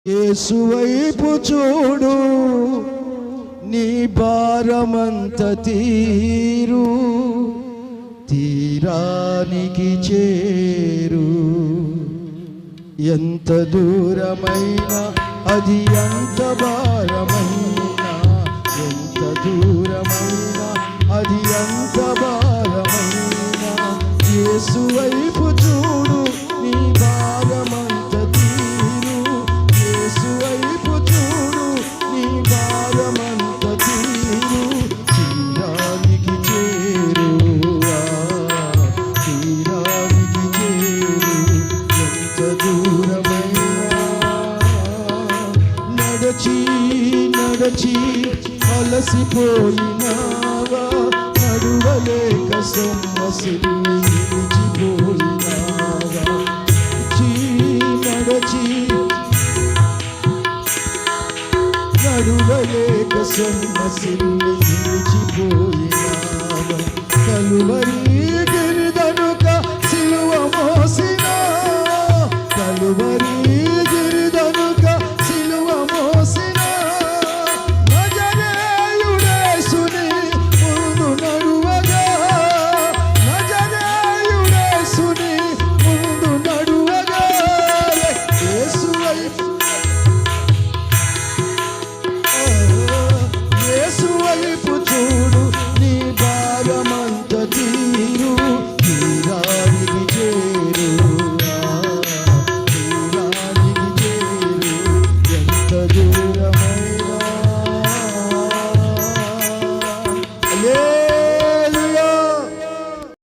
యేసు వైపు చూడు, నీ భారమంత తీరు, తీరానికి చేరు. ఎంత దూరమైనా అది ఎంత భారమైనా, ఎంత దూరమైనా అది ఎంత భారమైనా, యేసు వైపు చూడు, నీ భారమంత తీరు. యేసు వైపు చూడు, నీ భారమంత తీరు, తీరానికి చేరు, తీరానికి చేరు. ఎంత దూరమైనా నడచి నడచి అలసిపోయినావా, నడువలేక సొమ్మసిల్లి నిలిచిపోయినావా. నడచి నడువలేక సొమ్మసిల్లి నిలిచిపోయినావా. కలువరి